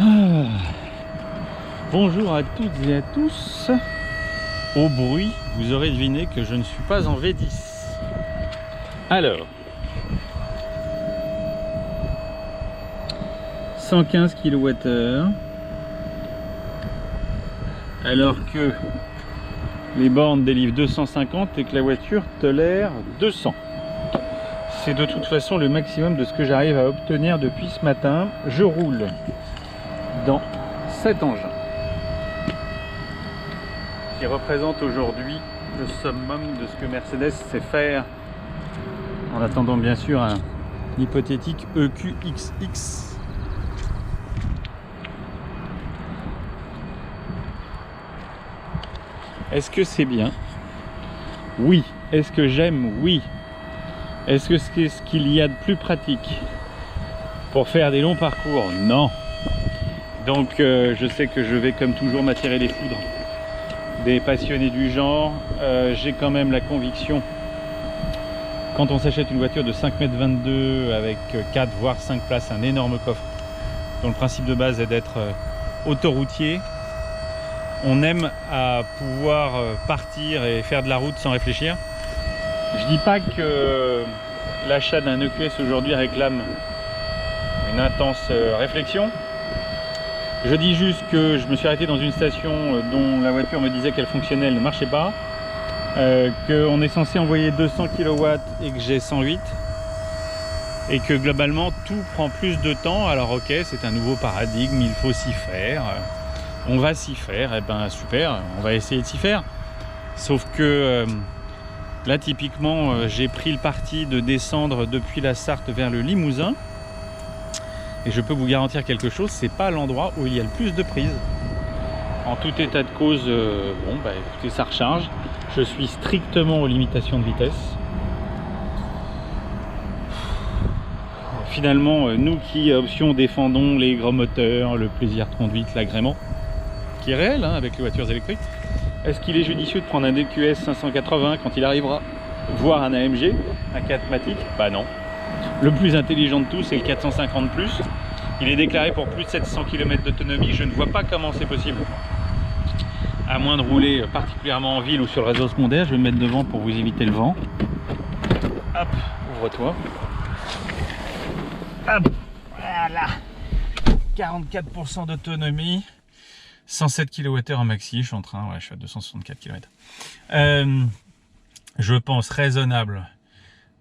Ah. Bonjour à toutes et à tous. Au bruit, vous aurez deviné que je ne suis pas en V10. Alors, 115 kWh, alors que les bornes délivrent 250 et que la voiture tolère 200. C'est de toute façon le maximum de ce que j'arrive à obtenir depuis ce matin. Je roule dans cet engin qui représente aujourd'hui le summum de ce que Mercedes sait faire, en attendant bien sûr un hypothétique EQXX. Est-ce que c'est bien? Oui. Est-ce que j'aime? Oui. Est-ce que c'est ce qu'il y a de plus pratique pour faire des longs parcours? Non. Donc je sais que je vais comme toujours m'attirer les foudres des passionnés du genre. J'ai quand même la conviction, quand on s'achète une voiture de 5,22 m avec 4 voire 5 places, un énorme coffre dont le principe de base est d'être autoroutier, on aime à pouvoir partir et faire de la route sans réfléchir. Je dis pas que l'achat d'un EQS aujourd'hui réclame une intense réflexion. Je dis juste que je me suis arrêté dans une station dont la voiture me disait qu'elle fonctionnait, elle ne marchait pas, qu'on est censé envoyer 200 kW et que j'ai 108, et que globalement tout prend plus de temps. Alors ok, c'est un nouveau paradigme, il faut s'y faire, on va s'y faire, et ben super, on va essayer de s'y faire. Sauf que là typiquement j'ai pris le parti de descendre depuis la Sarthe vers le Limousin, et je peux vous garantir quelque chose, c'est pas l'endroit où il y a le plus de prises. En tout état de cause, bon bah écoutez, ça recharge. Je suis strictement aux limitations de vitesse. Finalement, nous qui option défendons les gros moteurs, le plaisir de conduite, l'agrément, qui est réel hein, avec les voitures électriques, est-ce qu'il est judicieux de prendre un EQS 580 quand il arrivera, voire un AMG, un 4matic? Bah non. Le plus intelligent de tous, c'est le 450 plus. Il est déclaré pour plus de 700 km d'autonomie. Je ne vois pas comment c'est possible, à moins de rouler particulièrement en ville ou sur le réseau secondaire. Je vais me mettre devant pour vous éviter le vent. Hop, ouvre-toi. Hop, voilà. 44% d'autonomie, 107 kWh en maxi. Je suis en train, ouais, je suis à 264 km. Je pense raisonnable,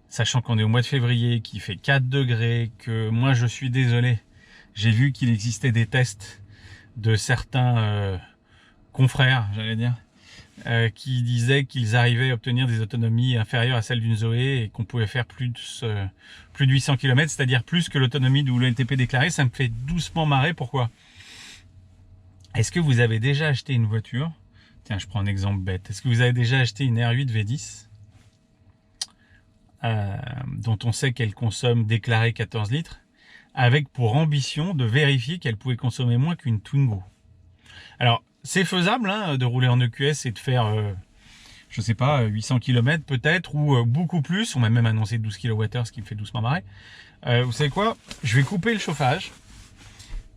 sachant qu'on est au mois de février, qu'il fait 4 degrés, que moi je suis désolé, j'ai vu qu'il existait des tests de certains confrères, j'allais dire, qui disaient qu'ils arrivaient à obtenir des autonomies inférieures à celles d'une Zoé et qu'on pouvait faire plus de 800 km, c'est-à-dire plus que l'autonomie de WLTP déclarée. Ça me fait doucement marrer. Pourquoi? Est-ce que vous avez déjà acheté une voiture? Tiens, je prends un exemple bête. Est-ce que vous avez déjà acheté une R8 V10 dont on sait qu'elle consomme déclaré 14 litres, avec pour ambition de vérifier qu'elle pouvait consommer moins qu'une Twingo? Alors, c'est faisable hein, de rouler en EQS et de faire, je sais pas, 800 km peut-être, ou beaucoup plus. On m'a même annoncé 12 kWh, ce qui me fait doucement marrer. Vous savez quoi? Je vais couper le chauffage.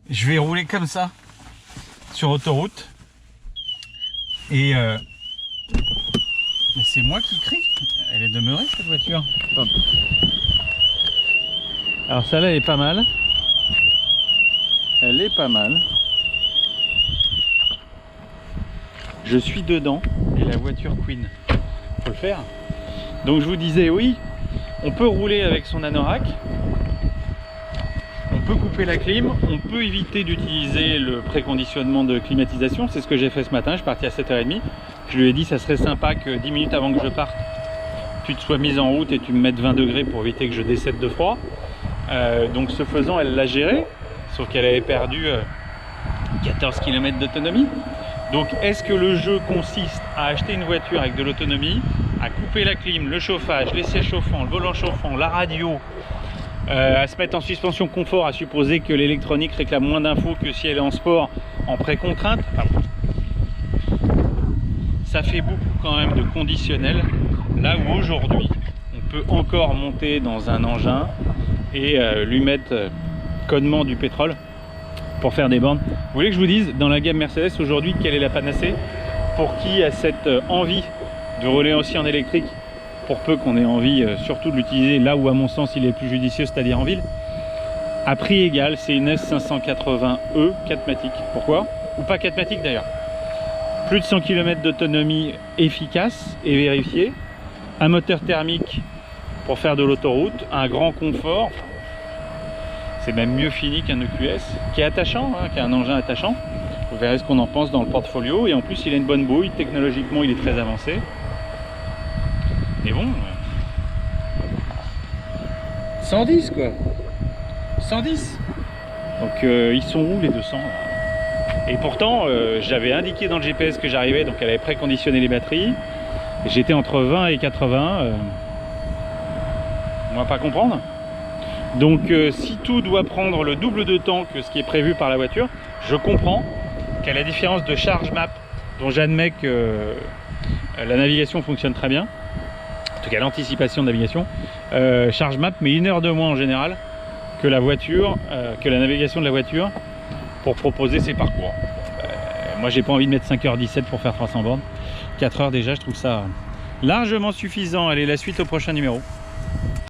Je vais rouler comme ça sur autoroute. Et mais c'est moi qui crie. Elle est demeurée cette voiture. Alors celle-là elle est pas mal. Elle est pas mal. Je suis dedans et la voiture Queen. Faut le faire. Donc je vous disais oui, on peut rouler avec son anorak. On peut couper la clim, on peut éviter d'utiliser le préconditionnement de climatisation. C'est ce que j'ai fait ce matin, je suis parti à 7h30. Je lui ai dit ça serait sympa que 10 minutes avant que je parte, tu te sois mise en route et tu me mettes 20 degrés pour éviter que je décède de froid. Donc ce faisant, elle l'a géré, sauf qu'elle avait perdu 14 km d'autonomie. Donc est-ce que le jeu consiste à acheter une voiture avec de l'autonomie, à couper la clim, le chauffage, les sièges chauffants, le volant chauffant, la radio, à se mettre en suspension confort, à supposer que l'électronique réclame moins d'infos que si elle est en sport, en pré-contrainte? Ça fait beaucoup quand même de conditionnel, là où aujourd'hui on peut encore monter dans un engin et lui mettre codement du pétrole pour faire des bornes. Vous voulez que je vous dise, dans la gamme Mercedes aujourd'hui, quelle est la panacée pour qui a cette envie de rouler aussi en électrique, pour peu qu'on ait envie surtout de l'utiliser là où à mon sens il est plus judicieux, c'est-à-dire en ville. À prix égal, c'est une S580e 4matic. Pourquoi? Ou pas 4matic d'ailleurs. Plus de 100 km d'autonomie efficace et vérifiée, un moteur thermique pour faire de l'autoroute, un grand confort, c'est même mieux fini qu'un EQS, qui est attachant, hein, qui est un engin attachant. Vous verrez ce qu'on en pense dans le portfolio, et en plus il a une bonne bouille, technologiquement il est très avancé. Mais bon, 110 quoi, 110. Donc ils sont où les 200 là? Et pourtant j'avais indiqué dans le GPS que j'arrivais, donc elle avait préconditionné les batteries. J'étais entre 20 et 80. On va pas comprendre. Donc si tout doit prendre le double de temps que ce qui est prévu par la voiture, je comprends qu'à la différence de Charge Map, dont j'admets que la navigation fonctionne très bien, en tout cas l'anticipation de navigation, Charge Map met 1 heure de moins en général que la voiture, que la navigation de la voiture pour proposer ses parcours. Moi j'ai pas envie de mettre 5h17 pour faire 300 bornes, 4 heures déjà, je trouve ça largement suffisant. Allez, la suite au prochain numéro.